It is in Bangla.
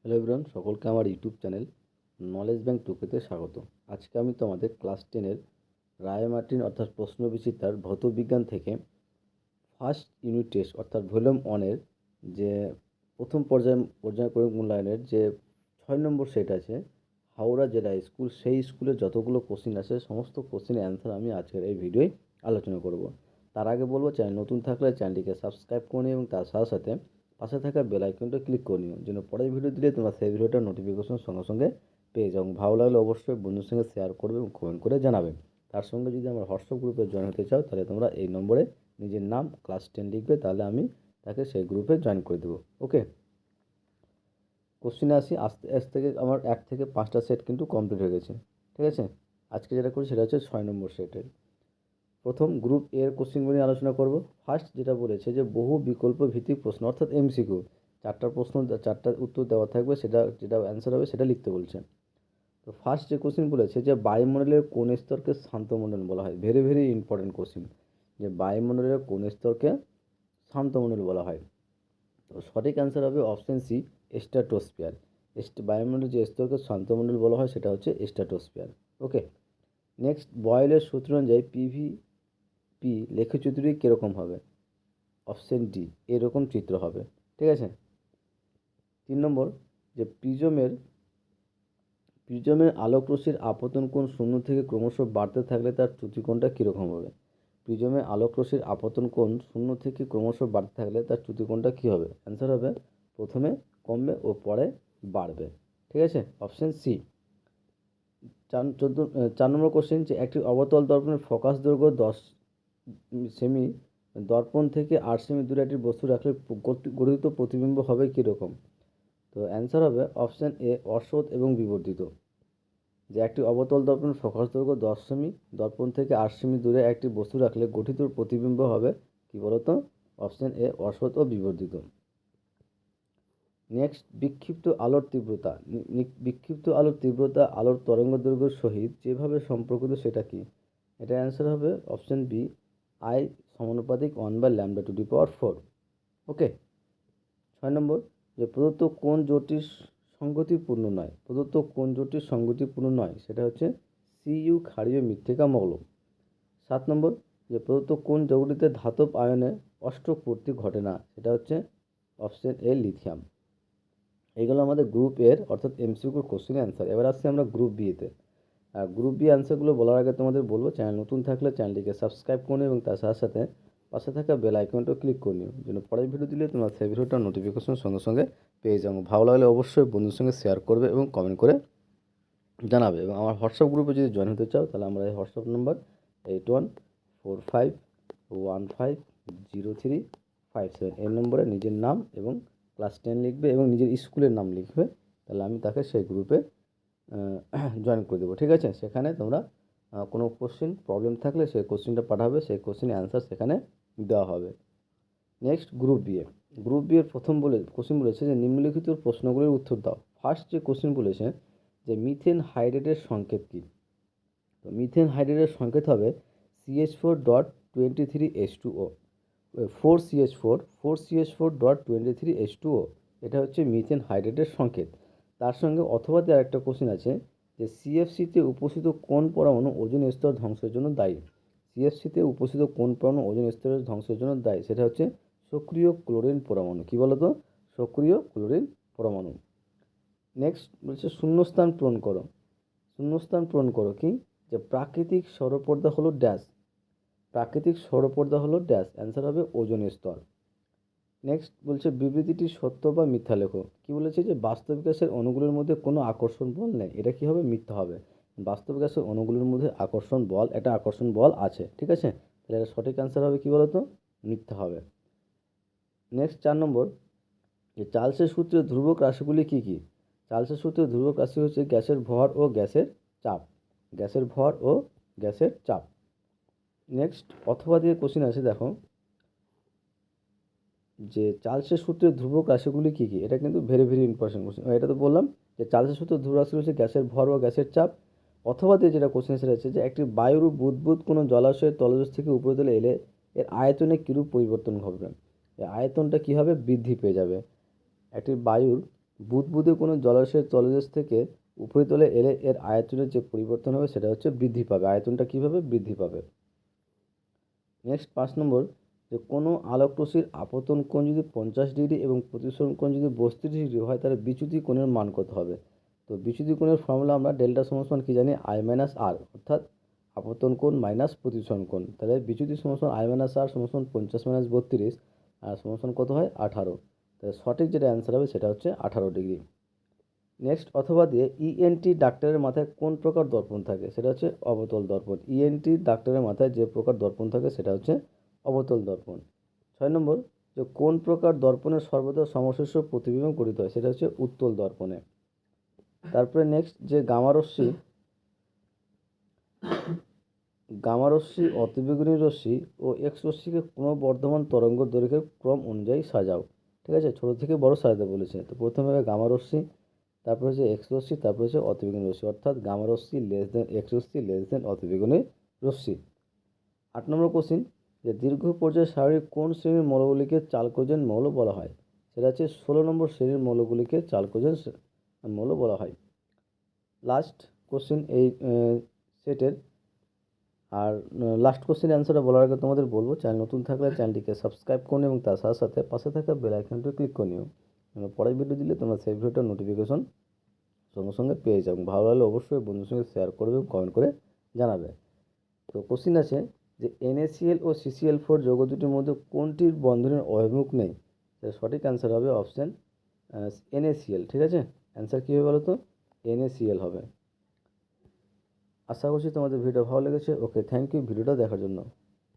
হ্যালো এভরিওয়ান, সকলকে আমার ইউটিউব চ্যানেল নলেজ ব্যাংক টুকেতে স্বাগত। আজকে আমি তোমাদের ক্লাস 10-এর রায় মার্টিন অর্থাৎ প্রশ্নবিচিত্রার ভৌতবিজ্ঞান থেকে ফার্স্ট ইউনিট টেস্ট অর্থাৎ ভলিউম 1-এর যে প্রথম পর্যায়ক্রমিক মূল্যায়নের যে 6 নম্বর সেট আছে হাওড়া জেলা স্কুল, সেই স্কুলের যতগুলো কোশ্চিন আছে সমস্ত কোশ্চিনের অ্যান্সার আমি আজকের এই ভিডিওয় আলোচনা করব। তার আগে বলবো, চ্যানেল নতুন থাকলে চ্যানেলটিকে সাবস্ক্রাইব করে নিও এবং তার সাথে সাথে পাশে থাকা বেল আইকনটা ক্লিক করে নিও, যেন পরের ভিডিও দিলে তোমরা সেই ভিডিওটার নোটিফিকেশন সঙ্গে সঙ্গে পেয়ে যাও। ভালো লাগলে অবশ্যই বন্ধুর সঙ্গে শেয়ার করবে এবং কমেন্ট করে জানাবে। তার সঙ্গে যদি আমার হোয়াটসঅ্যাপ গ্রুপে জয়েন হতে চাও তাহলে তোমরা এই নম্বরে নিজের নাম ক্লাস 10 লিখবে, তাহলে আমি তাকে সেই গ্রুপে জয়েন করে দেবো। ওকে, কোশ্চিনে আসি। আজ থেকে আমার 1 থেকে 5টা সেট কিন্তু কমপ্লিট হয়ে গেছে, ঠিক আছে। আজকে যেটা করি সেটা হচ্ছে 6 নম্বর সেটের প্রথম গ্রুপ এর কোশ্চেনগুলি আলোচনা করব। ফার্স্ট যেটা বলেছে যে বহু বিকল্প ভিত্তিক প্রশ্ন অর্থাৎ এমসিকিউ, 4টা প্রশ্ন 4টা উত্তর দেওয়া থাকবে, সেটা যেটা অ্যান্সার হবে সেটা লিখতে বলছে। তো ফার্স্ট যে কোশ্চেন বলেছে যে বায়ুমণ্ডলের কোন স্তরকে শান্ত মণ্ডল বলা হয়। ভেরি ভেরি ইম্পর্টেন্ট কোশ্চেন, যে বায়ুমণ্ডলের কোন স্তরকে শান্ত মণ্ডল বলা হয়। তো সঠিক অ্যান্সার হবে অপশন সি, স্ট্র্যাটোস্ফিয়ার। বায়ুমণ্ডলের যে স্তরকে শান্ত মণ্ডল বলা হয় সেটা হচ্ছে স্ট্র্যাটোস্ফিয়ার। ওকে, নেক্সট, বয়েলের সূত্র অনুযায়ী পি লেখচিত্রটি কীরকম হবে। অপশন ডি, এরকম চিত্র হবে, ঠিক আছে। 3 নম্বর, যে প্রিজমের আলোক রশ্মির আপতন কোণ 0 থেকে ক্রমশ বাড়তে থাকলে তার চ্যুতিকোণটা কীরকম হবে। প্রিজমের আলোক রশ্মির আপতন কোণ 0 থেকে ক্রমশ বাড়তে থাকলে তার চ্যুতিকোণটা কী হবে। অ্যান্সার হবে প্রথমে কমবে ও পরে বাড়বে, ঠিক আছে। Option C. 4 নম্বর কোশ্চেন, যে একটি অবতল দর্পণের ফোকাস দৈর্ঘ্য 10 সেমি, দর্পণ থেকে 8 সেমি দূরে একটি বস্তু রাখলে গঠিত প্রতিবিম্ব হবে কীরকম। তো অ্যান্সার হবে অপশান এ, অসৎ এবং বিবর্ধিত। যে একটি অবতল দর্পণের ফোকাস দৈর্ঘ্য 10 সেমি, দর্পণ থেকে 8 সেমি দূরে একটি বস্তু রাখলে গঠিত প্রতিবিম্ব হবে কি বলতো, অপশান এ, অসৎ ও বিবর্ধিত। নেক্সট, বিক্ষিপ্ত আলোর তীব্রতা আলোর তরঙ্গদৈর্ঘ্যের সহিত যেভাবে সম্পর্কিত সেটা কি। এটা অ্যান্সার হবে অপশান বি, আই সমানুপাতিক 1/λ⁴। ওকে, 6 নম্বর, যে প্রদত্ত কোন জোটটি সংগতিপূর্ণ নয় সেটা হচ্ছে সিইউ ক্ষারীয় মৃত্তিকা মৌল। 7 নম্বর, যে প্রদত্ত কোন যৌগটিতে ধাতব আয়নে অষ্টক ঘটে না সেটা হচ্ছে অপশন এ, লিথিয়াম। এইগুলো আমাদের গ্রুপ এর অর্থাৎ এমসিকিউর কোশ্চেন অ্যান্সার। এবার আসছি আমরা গ্রুপ বি এতে। আর গ্রুপ বি অ্যান্সারগুলো বলার আগে তোমাদের বলবো, চ্যানেল নতুন থাকলে চ্যানেলটিকে সাবস্ক্রাইব করে নিও এবং তার সাথে সাথে পাশে থাকা বেল আইকনটাও ক্লিক করে নিও, যেন পরের ভিডিও দিলে তোমরা সেই ভিডিওটার নোটিফিকেশন সঙ্গে সঙ্গে পেয়ে যাবো। ভালো লাগলে অবশ্যই বন্ধুর সঙ্গে শেয়ার করবে এবং কমেন্ট করে জানাবে। এবং আমার হোয়াটসঅ্যাপ গ্রুপে যদি জয়েন হতে চাও তাহলে আমরা এই হোয়াটসঅ্যাপ নাম্বার 8145150357 এই নম্বরে নিজের নাম এবং ক্লাস 10 লিখবে এবং নিজের স্কুলের নাম লিখবে, তাহলে আমি তাকে সেই গ্রুপে জয়েন করে দেবো, ঠিক আছে। সেখানে তোমরা কোনো কোশ্চেন প্রবলেম থাকলে সেই কোশ্চেনটা পাঠাবে, সেই কোশ্চেনের অ্যান্সার সেখানে দেওয়া হবে। নেক্সট, গ্রুপ বি এর প্রথম কোশ্চেন বলেছে যে নিম্নলিখিত প্রশ্নগুলির উত্তর দাও। ফার্স্ট যে কোশ্চেন বলেছে যে মিথেন হাইড্রেটের সংকেত কী। তো মিথেন হাইড্রেটের সংকেত হবে CH4.23H2O, 4CH4.23H2O, এটা হচ্ছে মিথেন হাইড্রেটের সংকেত। তার সঙ্গে অথবা আরেকটা কোশ্চেন আছে যে সিএফসিতে উপস্থিত কোন পরমাণু ওজোন স্তর ধ্বংসের জন্য দায়ী। সিএফসিতে উপস্থিত কোন পরমাণু ওজোন স্তরের ধ্বংসের জন্য দায়ী, সেটা হচ্ছে সক্রিয় ক্লোরিন পরমাণু। কী বলতো, সক্রিয় ক্লোরিন পরমাণু। নেক্সট বলছে শূন্যস্থান পূরণ করো কি, যে প্রাকৃতিক সৌরপর্দা হলো ড্যাশ। অ্যান্সার হবে ওজোন স্তর। নেক্সট বলছে বিবৃতিটি সত্য বা মিথ্যা লেখো। কি বলেছে, যে বাস্তব গ্যাসের অণুগুলোর মধ্যে কোনো আকর্ষণ বল নেই, এটা কি হবে, মিথ্যা হবে। বাস্তব গ্যাসের অণুগুলোর মধ্যে একটা আকর্ষণ বল আছে, ঠিক আছে। তাহলে এটা সঠিক অ্যান্সার হবে কি বলতো, মিথ্যা হবে। নেক্সট 4 নম্বর, যে চার্লসের সূত্রের ধ্রুবক রাশিগুলি কী কী। চার্লসের সূত্রের ধ্রুবক রাশি হচ্ছে গ্যাসের ভর ও গ্যাসের চাপ। নেক্সট অথবা দিয়ে কোশ্চেন আছে, দেখো যে চার্লসের সূত্রের ধ্রুবক রাশিগুলি কী কী। এটা কিন্তু ভেরি ভেরি ইম্পর্টেন্ট কোশ্চেন। এটা তো বললাম যে চার্লসের সূত্রের ধ্রুবক রাশি হচ্ছে গ্যাসের ভর ও গ্যাসের চাপ। অথবা দিয়ে যেটা কোশ্চেন সেটা হচ্ছে যে একটি বায়ুর বুদবুদ কোনো জলাশয়ের তলদেশ থেকে উপরে তলে এলে এর আয়তনে কিরূপ পরিবর্তন ঘটবে। এর আয়তনটা কী হবে, বৃদ্ধি পেয়ে যাবে। একটি বায়ুর বুদবুদে কোনো জলাশয়ের তলদেশ থেকে উপরিতলে এলে এর আয়তনের যে পরিবর্তন হবে সেটা হচ্ছে বৃদ্ধি পাবে। আয়তনটা কীভাবে বৃদ্ধি পাবে। নেক্সট 5 নম্বর, যে কোনো আলোকরশ্মির আপতন কোণ যদি 50 ডিগ্রি এবং প্রতিসরণ কোণ যদি 32 ডিগ্রি হয় তাহলে বিচ্যুতি কোণের মান কত হবে। তো বিচ্যুতি কোণের ফর্মুলা আমরা ডেল্টা সমান কী জানি, আই মাইনাস আর, অর্থাৎ আপতন কোণ মাইনাস প্রতিসরণ কোণ। তাহলে বিচ্যুতি সমান আই মাইনাস আর সমান 50 মাইনাস 32 আর সমান কত হয় 18। তাহলে সঠিক যেটা অ্যান্সার হবে সেটা হচ্ছে 18 ডিগ্রি। নেক্সট, অথবা দিয়ে ইএনটি ডাক্তারের মাথায় কোন প্রকার দর্পণ থাকে, সেটা হচ্ছে অবতল দর্পণ। ইএনটি ডাক্তারের মাথায় যে প্রকার দর্পণ থাকে সেটা হচ্ছে অবতল দর্পণ। 6 নম্বর, যে কোন প্রকার দর্পণের সর্বদা সমশীর্ষ প্রতিবিম্ব গঠিত হয়, সেটা হচ্ছে উত্তল দর্পণে। তারপরে নেক্সট, যে গামারশ্মি অতিবেগুনি রশ্মি ও এক্স রশ্মিকে ক্রমবর্ধমান তরঙ্গ দৈর্ঘ্যের ক্রম অনুযায়ী সাজাও। ঠিক আছে, ছোটো থেকে বড় সাজাতে বলেছে। তো প্রথমে হবে গামারশ্মি, তারপর হচ্ছে এক্স রশ্মি, তারপর হচ্ছে অতিবেগুনি রশ্মি, অর্থাৎ গামারশ্মি লেস দেন এক্স রশ্মি লেস দেন অতিবেগুনি রশ্মি। 8 নম্বর কোশ্চিন, যে দীর্ঘ পর্যায় সারণীর কোন শ্রেণীর মৌলগুলিকে চালকোজেন মৌল বলা হয়, সেটা হচ্ছে 16 নম্বর শ্রেণীর মৌলগুলিকে চালকোজেন মৌল বলা হয়। লাস্ট কোশ্চিন এই সেটের। আর লাস্ট কোশ্চেন অ্যান্সারটা বলার আগে তোমাদের বলবো, চ্যানেল নতুন থাকলে চ্যানেলটিকে সাবস্ক্রাইব করুন এবং তার সাথে সাথে পাশে থাকা বেল আইকনটি ক্লিক করে নিও। পরের ভিডিও দিলে তোমরা সেই ভিডিওটার নোটিফিকেশন সঙ্গে সঙ্গে পেয়ে যাও। ভালো লাগলে অবশ্যই বন্ধুর সঙ্গে শেয়ার করবে এবং কমেন্ট করে জানাবে। তো কোশ্চিন আছে, যে NaCl ও CCl4 যৌগ দুটির মধ্যে কোনটির বন্ধনের অভিমুখ নেই। তার সঠিক অ্যান্সার হবে অপশান NaCl। ঠিক আছে, অ্যান্সার কী হবে বলো তো, NaCl হবে। আশা করছি তোমাদের ভিডিও ভালো লেগেছে। ওকে, থ্যাংক ইউ ভিডিওটা দেখার জন্য।